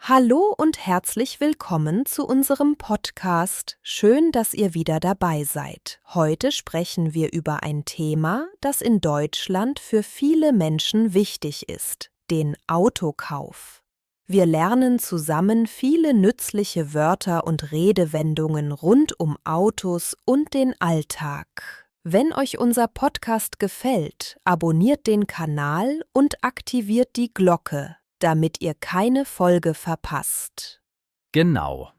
Hallo und herzlich willkommen zu unserem Podcast. Schön, dass ihr wieder dabei seid. Heute sprechen wir über ein Thema, das in Deutschland für viele Menschen wichtig ist, den Autokauf. Wir lernen zusammen viele nützliche Wörter und Redewendungen rund um Autos und den Alltag. Wenn euch unser Podcast gefällt, abonniert den Kanal und aktiviert die Glocke, damit ihr keine Folge verpasst. Genau.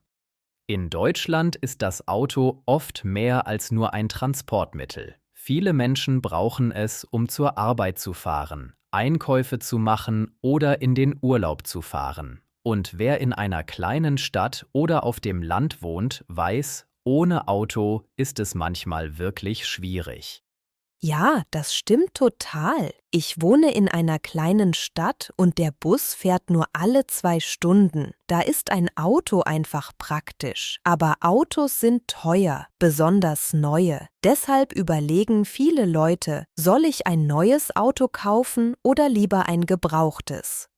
In Deutschland ist das Auto oft mehr als nur ein Transportmittel. Viele Menschen brauchen es, um zur Arbeit zu fahren, Einkäufe zu machen oder in den Urlaub zu fahren. Und wer in einer kleinen Stadt oder auf dem Land wohnt, weiß, ohne Auto ist es manchmal wirklich schwierig. Ja, das stimmt total. Ich wohne in einer kleinen Stadt und der Bus fährt nur alle 2 Stunden. Da ist ein Auto einfach praktisch. Aber Autos sind teuer, besonders neue. Deshalb überlegen viele Leute, soll ich ein neues Auto kaufen oder lieber ein gebrauchtes?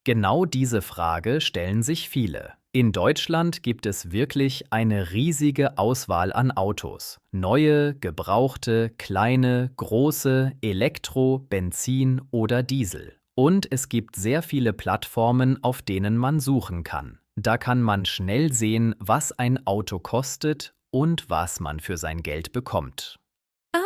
Genau diese Frage stellen sich viele. In Deutschland gibt es wirklich eine riesige Auswahl an Autos. Neue, gebrauchte, kleine, große, Elektro, Benzin oder Diesel. Und es gibt sehr viele Plattformen, auf denen man suchen kann. Da kann man schnell sehen, was ein Auto kostet und was man für sein Geld bekommt.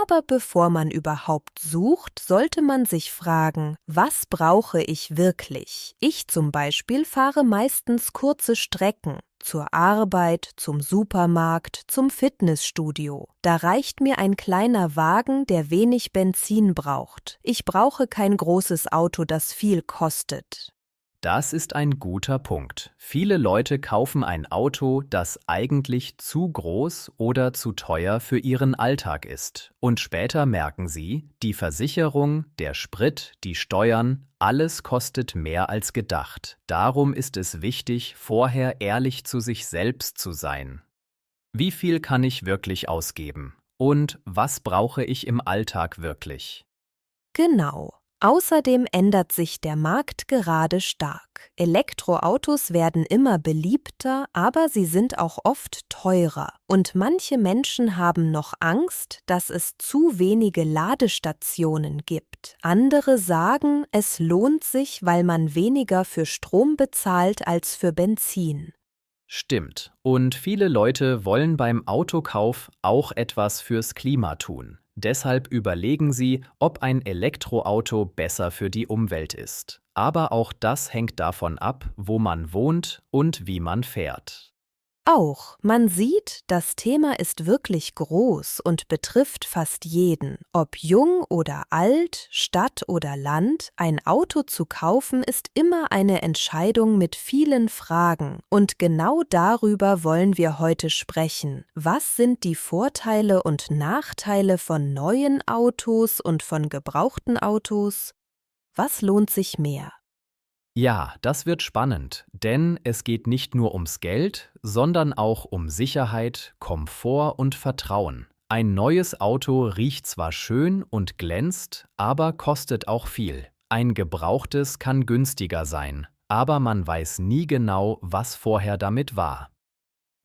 Aber bevor man überhaupt sucht, sollte man sich fragen, was brauche ich wirklich? Ich zum Beispiel fahre meistens kurze Strecken, zur Arbeit, zum Supermarkt, zum Fitnessstudio. Da reicht mir ein kleiner Wagen, der wenig Benzin braucht. Ich brauche kein großes Auto, das viel kostet. Das ist ein guter Punkt. Viele Leute kaufen ein Auto, das eigentlich zu groß oder zu teuer für ihren Alltag ist. Und später merken sie, die Versicherung, der Sprit, die Steuern, alles kostet mehr als gedacht. Darum ist es wichtig, vorher ehrlich zu sich selbst zu sein. Wie viel kann ich wirklich ausgeben? Und was brauche ich im Alltag wirklich? Genau. Außerdem ändert sich der Markt gerade stark. Elektroautos werden immer beliebter, aber sie sind auch oft teurer. Und manche Menschen haben noch Angst, dass es zu wenige Ladestationen gibt. Andere sagen, es lohnt sich, weil man weniger für Strom bezahlt als für Benzin. Stimmt. Und viele Leute wollen beim Autokauf auch etwas fürs Klima tun. Deshalb überlegen sie, ob ein Elektroauto besser für die Umwelt ist. Aber auch das hängt davon ab, wo man wohnt und wie man fährt. Auch, man sieht, das Thema ist wirklich groß und betrifft fast jeden. Ob jung oder alt, Stadt oder Land, ein Auto zu kaufen ist immer eine Entscheidung mit vielen Fragen. Und genau darüber wollen wir heute sprechen. Was sind die Vorteile und Nachteile von neuen Autos und von gebrauchten Autos? Was lohnt sich mehr? Ja, das wird spannend, denn es geht nicht nur ums Geld, sondern auch um Sicherheit, Komfort und Vertrauen. Ein neues Auto riecht zwar schön und glänzt, aber kostet auch viel. Ein gebrauchtes kann günstiger sein, aber man weiß nie genau, was vorher damit war.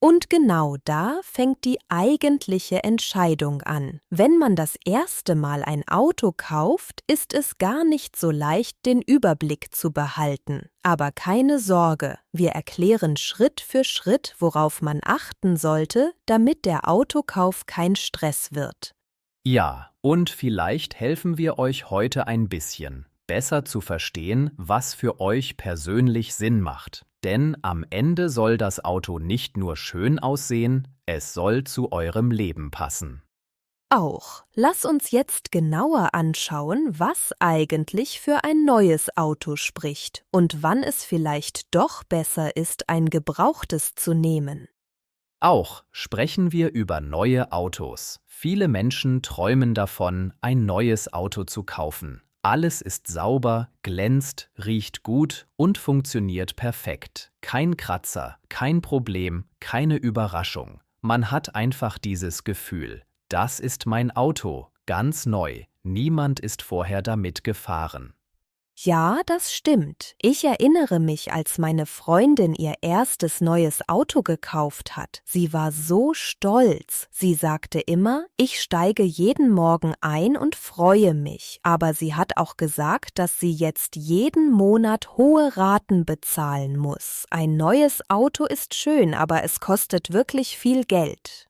Und genau da fängt die eigentliche Entscheidung an. Wenn man das erste Mal ein Auto kauft, ist es gar nicht so leicht, den Überblick zu behalten. Aber keine Sorge, wir erklären Schritt für Schritt, worauf man achten sollte, damit der Autokauf kein Stress wird. Ja, und vielleicht helfen wir euch heute ein bisschen, besser zu verstehen, was für euch persönlich Sinn macht. Denn am Ende soll das Auto nicht nur schön aussehen, es soll zu eurem Leben passen. Auch, lass uns jetzt genauer anschauen, was eigentlich für ein neues Auto spricht und wann es vielleicht doch besser ist, ein gebrauchtes zu nehmen. Auch sprechen wir über neue Autos. Viele Menschen träumen davon, ein neues Auto zu kaufen. Alles ist sauber, glänzt, riecht gut und funktioniert perfekt. Kein Kratzer, kein Problem, keine Überraschung. Man hat einfach dieses Gefühl. Das ist mein Auto, ganz neu. Niemand ist vorher damit gefahren. Ja, das stimmt. Ich erinnere mich, als meine Freundin ihr erstes neues Auto gekauft hat. Sie war so stolz. Sie sagte immer, ich steige jeden Morgen ein und freue mich. Aber sie hat auch gesagt, dass sie jetzt jeden Monat hohe Raten bezahlen muss. Ein neues Auto ist schön, aber es kostet wirklich viel Geld.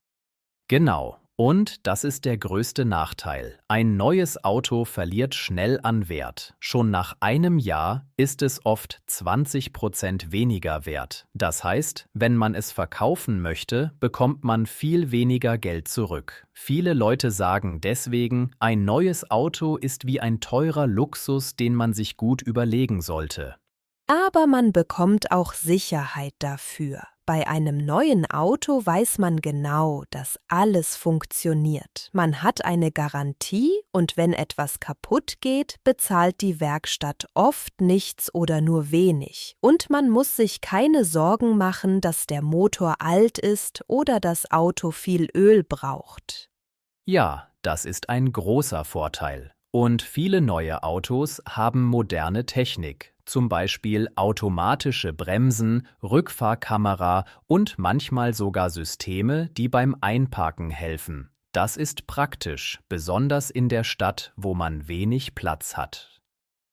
Genau. Und das ist der größte Nachteil. Ein neues Auto verliert schnell an Wert. Schon nach einem Jahr ist es oft 20% weniger wert. Das heißt, wenn man es verkaufen möchte, bekommt man viel weniger Geld zurück. Viele Leute sagen deswegen, ein neues Auto ist wie ein teurer Luxus, den man sich gut überlegen sollte. Aber man bekommt auch Sicherheit dafür. Bei einem neuen Auto weiß man genau, dass alles funktioniert. Man hat eine Garantie und wenn etwas kaputt geht, bezahlt die Werkstatt oft nichts oder nur wenig. Und man muss sich keine Sorgen machen, dass der Motor alt ist oder das Auto viel Öl braucht. Ja, das ist ein großer Vorteil. Und viele neue Autos haben moderne Technik, zum Beispiel automatische Bremsen, Rückfahrkamera und manchmal sogar Systeme, die beim Einparken helfen. Das ist praktisch, besonders in der Stadt, wo man wenig Platz hat.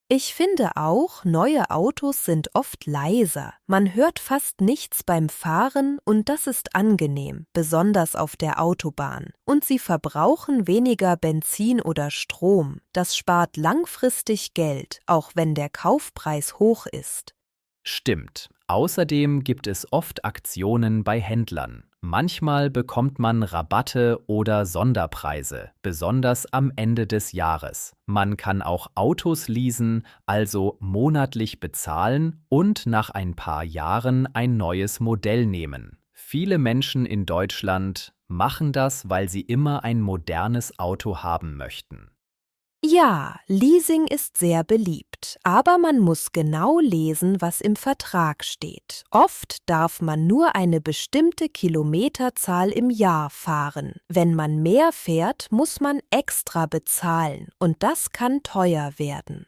Ich finde auch, neue Autos sind oft leiser. Man hört fast nichts beim Fahren und das ist angenehm, besonders auf der Autobahn. Und sie verbrauchen weniger Benzin oder Strom. Das spart langfristig Geld, auch wenn der Kaufpreis hoch ist. Stimmt. Außerdem gibt es oft Aktionen bei Händlern. Manchmal bekommt man Rabatte oder Sonderpreise, besonders am Ende des Jahres. Man kann auch Autos leasen, also monatlich bezahlen und nach ein paar Jahren ein neues Modell nehmen. Viele Menschen in Deutschland machen das, weil sie immer ein modernes Auto haben möchten. Ja, Leasing ist sehr beliebt, aber man muss genau lesen, was im Vertrag steht. Oft darf man nur eine bestimmte Kilometerzahl im Jahr fahren. Wenn man mehr fährt, muss man extra bezahlen und das kann teuer werden.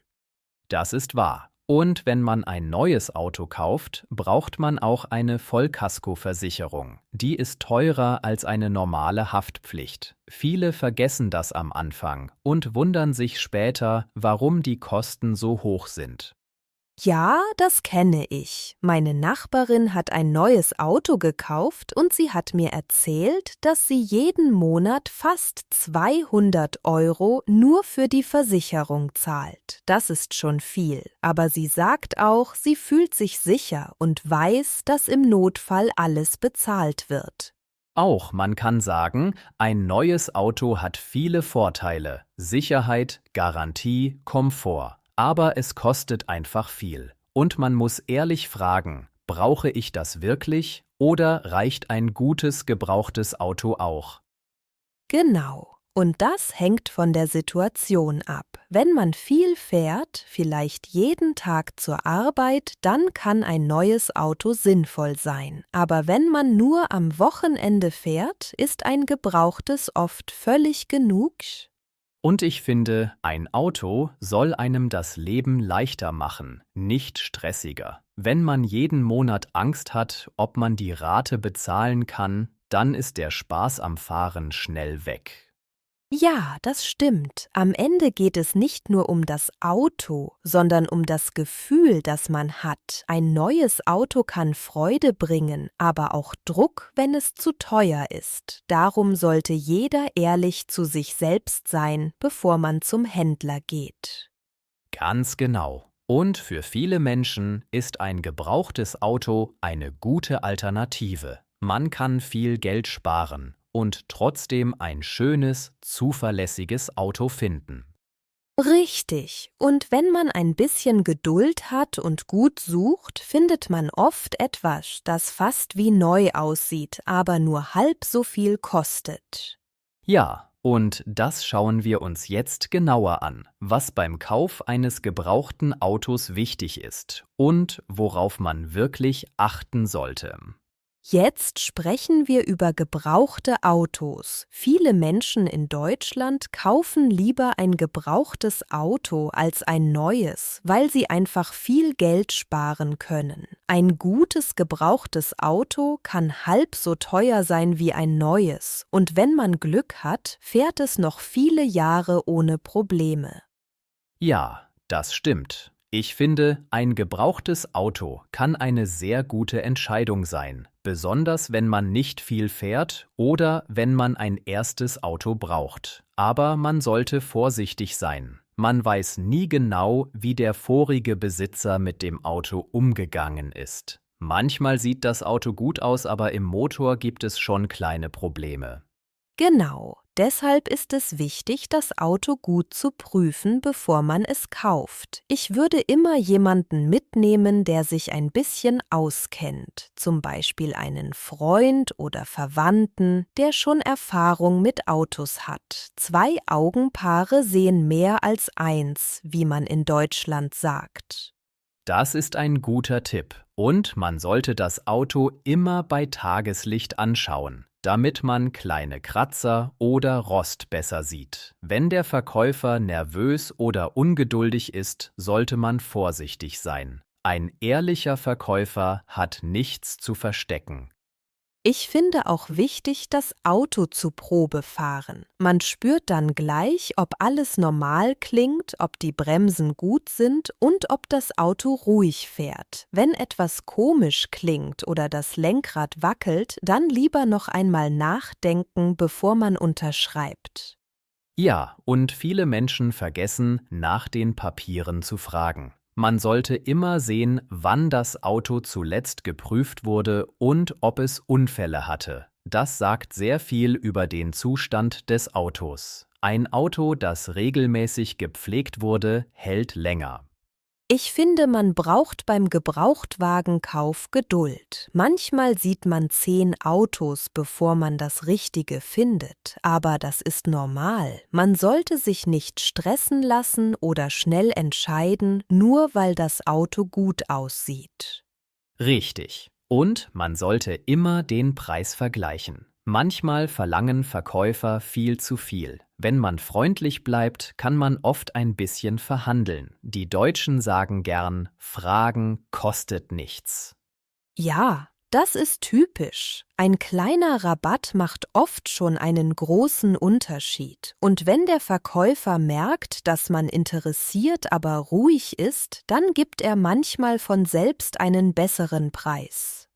Das ist wahr. Und wenn man ein neues Auto kauft, braucht man auch eine Vollkaskoversicherung. Die ist teurer als eine normale Haftpflicht. Viele vergessen das am Anfang und wundern sich später, warum die Kosten so hoch sind. Ja, das kenne ich. Meine Nachbarin hat ein neues Auto gekauft und sie hat mir erzählt, dass sie jeden Monat fast 200 € nur für die Versicherung zahlt. Das ist schon viel. Aber sie sagt auch, sie fühlt sich sicher und weiß, dass im Notfall alles bezahlt wird. Auch man kann sagen, ein neues Auto hat viele Vorteile: Sicherheit, Garantie, Komfort. Aber es kostet einfach viel. Und man muss ehrlich fragen, brauche ich das wirklich oder reicht ein gutes gebrauchtes Auto auch? Genau. Und das hängt von der Situation ab. Wenn man viel fährt, vielleicht jeden Tag zur Arbeit, dann kann ein neues Auto sinnvoll sein. Aber wenn man nur am Wochenende fährt, ist ein gebrauchtes oft völlig genug. Und ich finde, ein Auto soll einem das Leben leichter machen, nicht stressiger. Wenn man jeden Monat Angst hat, ob man die Rate bezahlen kann, dann ist der Spaß am Fahren schnell weg. Ja, das stimmt. Am Ende geht es nicht nur um das Auto, sondern um das Gefühl, das man hat. Ein neues Auto kann Freude bringen, aber auch Druck, wenn es zu teuer ist. Darum sollte jeder ehrlich zu sich selbst sein, bevor man zum Händler geht. Ganz genau. Und für viele Menschen ist ein gebrauchtes Auto eine gute Alternative. Man kann viel Geld sparen und trotzdem ein schönes, zuverlässiges Auto finden. Richtig. Und wenn man ein bisschen Geduld hat und gut sucht, findet man oft etwas, das fast wie neu aussieht, aber nur halb so viel kostet. Ja, und das schauen wir uns jetzt genauer an, was beim Kauf eines gebrauchten Autos wichtig ist und worauf man wirklich achten sollte. Jetzt sprechen wir über gebrauchte Autos. Viele Menschen in Deutschland kaufen lieber ein gebrauchtes Auto als ein neues, weil sie einfach viel Geld sparen können. Ein gutes gebrauchtes Auto kann halb so teuer sein wie ein neues, und wenn man Glück hat, fährt es noch viele Jahre ohne Probleme. Ja, das stimmt. Ich finde, ein gebrauchtes Auto kann eine sehr gute Entscheidung sein, besonders wenn man nicht viel fährt oder wenn man ein erstes Auto braucht. Aber man sollte vorsichtig sein. Man weiß nie genau, wie der vorige Besitzer mit dem Auto umgegangen ist. Manchmal sieht das Auto gut aus, aber im Motor gibt es schon kleine Probleme. Genau, deshalb ist es wichtig, das Auto gut zu prüfen, bevor man es kauft. Ich würde immer jemanden mitnehmen, der sich ein bisschen auskennt, zum Beispiel einen Freund oder Verwandten, der schon Erfahrung mit Autos hat. 2 Augenpaare sehen mehr als eins, wie man in Deutschland sagt. Das ist ein guter Tipp. Und man sollte das Auto immer bei Tageslicht anschauen, damit man kleine Kratzer oder Rost besser sieht. Wenn der Verkäufer nervös oder ungeduldig ist, sollte man vorsichtig sein. Ein ehrlicher Verkäufer hat nichts zu verstecken. Ich finde auch wichtig, das Auto zu Probe fahren. Man spürt dann gleich, ob alles normal klingt, ob die Bremsen gut sind und ob das Auto ruhig fährt. Wenn etwas komisch klingt oder das Lenkrad wackelt, dann lieber noch einmal nachdenken, bevor man unterschreibt. Ja, und viele Menschen vergessen, nach den Papieren zu fragen. Man sollte immer sehen, wann das Auto zuletzt geprüft wurde und ob es Unfälle hatte. Das sagt sehr viel über den Zustand des Autos. Ein Auto, das regelmäßig gepflegt wurde, hält länger. Ich finde, man braucht beim Gebrauchtwagenkauf Geduld. Manchmal sieht man 10 Autos, bevor man das Richtige findet, aber das ist normal. Man sollte sich nicht stressen lassen oder schnell entscheiden, nur weil das Auto gut aussieht. Richtig. Und man sollte immer den Preis vergleichen. Manchmal verlangen Verkäufer viel zu viel. Wenn man freundlich bleibt, kann man oft ein bisschen verhandeln. Die Deutschen sagen gern, Fragen kostet nichts. Ja, das ist typisch. Ein kleiner Rabatt macht oft schon einen großen Unterschied. Und wenn der Verkäufer merkt, dass man interessiert, aber ruhig ist, dann gibt er manchmal von selbst einen besseren Preis.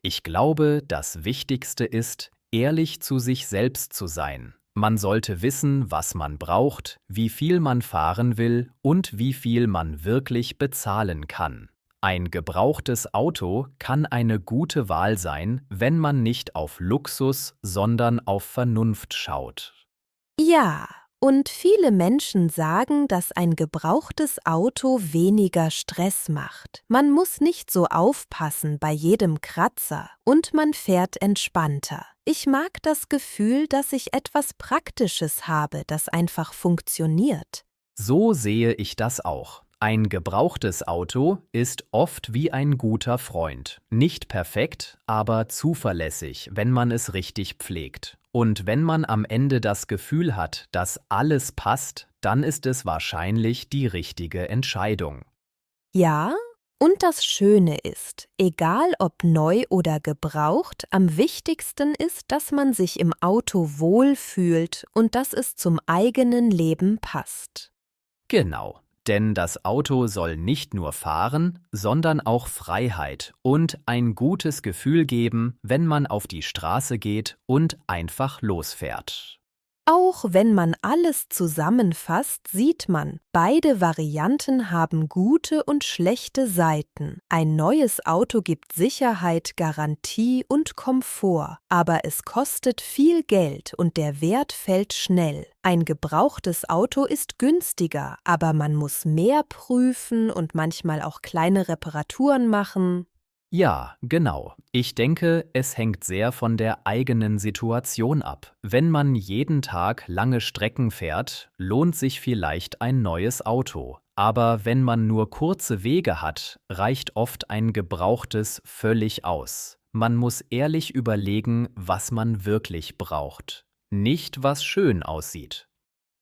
Ich glaube, das Wichtigste ist, ehrlich zu sich selbst zu sein. Man sollte wissen, was man braucht, wie viel man fahren will und wie viel man wirklich bezahlen kann. Ein gebrauchtes Auto kann eine gute Wahl sein, wenn man nicht auf Luxus, sondern auf Vernunft schaut. Ja, und viele Menschen sagen, dass ein gebrauchtes Auto weniger Stress macht. Man muss nicht so aufpassen bei jedem Kratzer und man fährt entspannter. Ich mag das Gefühl, dass ich etwas Praktisches habe, das einfach funktioniert. So sehe ich das auch. Ein gebrauchtes Auto ist oft wie ein guter Freund. Nicht perfekt, aber zuverlässig, wenn man es richtig pflegt. Und wenn man am Ende das Gefühl hat, dass alles passt, dann ist es wahrscheinlich die richtige Entscheidung. Ja, und das Schöne ist, egal ob neu oder gebraucht, am wichtigsten ist, dass man sich im Auto wohlfühlt und dass es zum eigenen Leben passt. Genau, denn das Auto soll nicht nur fahren, sondern auch Freiheit und ein gutes Gefühl geben, wenn man auf die Straße geht und einfach losfährt. Auch wenn man alles zusammenfasst, sieht man, beide Varianten haben gute und schlechte Seiten. Ein neues Auto gibt Sicherheit, Garantie und Komfort, aber es kostet viel Geld und der Wert fällt schnell. Ein gebrauchtes Auto ist günstiger, aber man muss mehr prüfen und manchmal auch kleine Reparaturen machen. Ja, genau. Ich denke, es hängt sehr von der eigenen Situation ab. Wenn man jeden Tag lange Strecken fährt, lohnt sich vielleicht ein neues Auto. Aber wenn man nur kurze Wege hat, reicht oft ein gebrauchtes völlig aus. Man muss ehrlich überlegen, was man wirklich braucht, nicht was schön aussieht.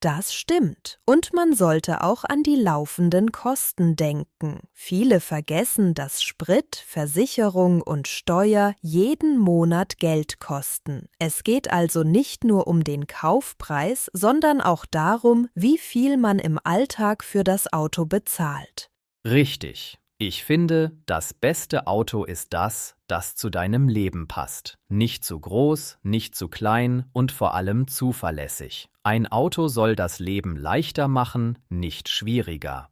Das stimmt. Und man sollte auch an die laufenden Kosten denken. Viele vergessen, dass Sprit, Versicherung und Steuer jeden Monat Geld kosten. Es geht also nicht nur um den Kaufpreis, sondern auch darum, wie viel man im Alltag für das Auto bezahlt. Richtig. Ich finde, das beste Auto ist das, das zu deinem Leben passt. Nicht zu groß, nicht zu klein und vor allem zuverlässig. Ein Auto soll das Leben leichter machen, nicht schwieriger.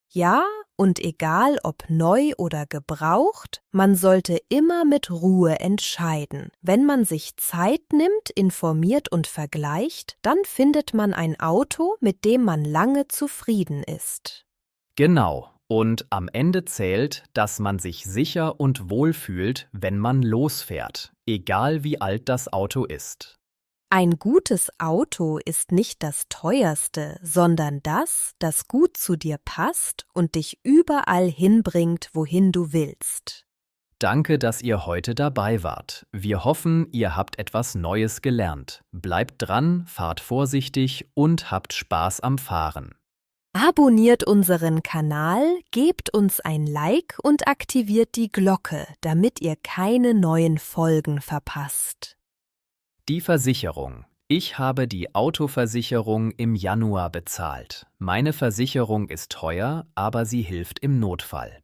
Ja, und egal ob neu oder gebraucht, man sollte immer mit Ruhe entscheiden. Wenn man sich Zeit nimmt, informiert und vergleicht, dann findet man ein Auto, mit dem man lange zufrieden ist. Genau. Und am Ende zählt, dass man sich sicher und wohl fühlt, wenn man losfährt, egal wie alt das Auto ist. Ein gutes Auto ist nicht das teuerste, sondern das, das gut zu dir passt und dich überall hinbringt, wohin du willst. Danke, dass ihr heute dabei wart. Wir hoffen, ihr habt etwas Neues gelernt. Bleibt dran, fahrt vorsichtig und habt Spaß am Fahren. Abonniert unseren Kanal, gebt uns ein Like und aktiviert die Glocke, damit ihr keine neuen Folgen verpasst. Die Versicherung. Ich habe die Autoversicherung im Januar bezahlt. Meine Versicherung ist teuer, aber sie hilft im Notfall.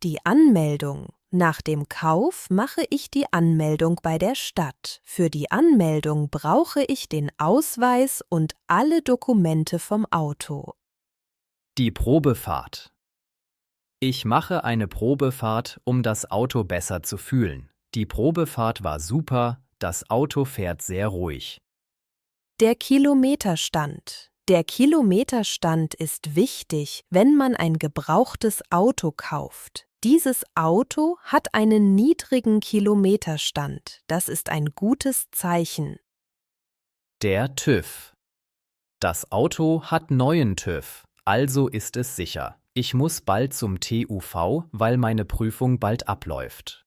Die Anmeldung. Nach dem Kauf mache ich die Anmeldung bei der Stadt. Für die Anmeldung brauche ich den Ausweis und alle Dokumente vom Auto. Die Probefahrt. Ich mache eine Probefahrt, um das Auto besser zu fühlen. Die Probefahrt war super, das Auto fährt sehr ruhig. Der Kilometerstand. Der Kilometerstand ist wichtig, wenn man ein gebrauchtes Auto kauft. Dieses Auto hat einen niedrigen Kilometerstand. Das ist ein gutes Zeichen. Der TÜV. Das Auto hat neuen TÜV, also ist es sicher. Ich muss bald zum TÜV, weil meine Prüfung bald abläuft.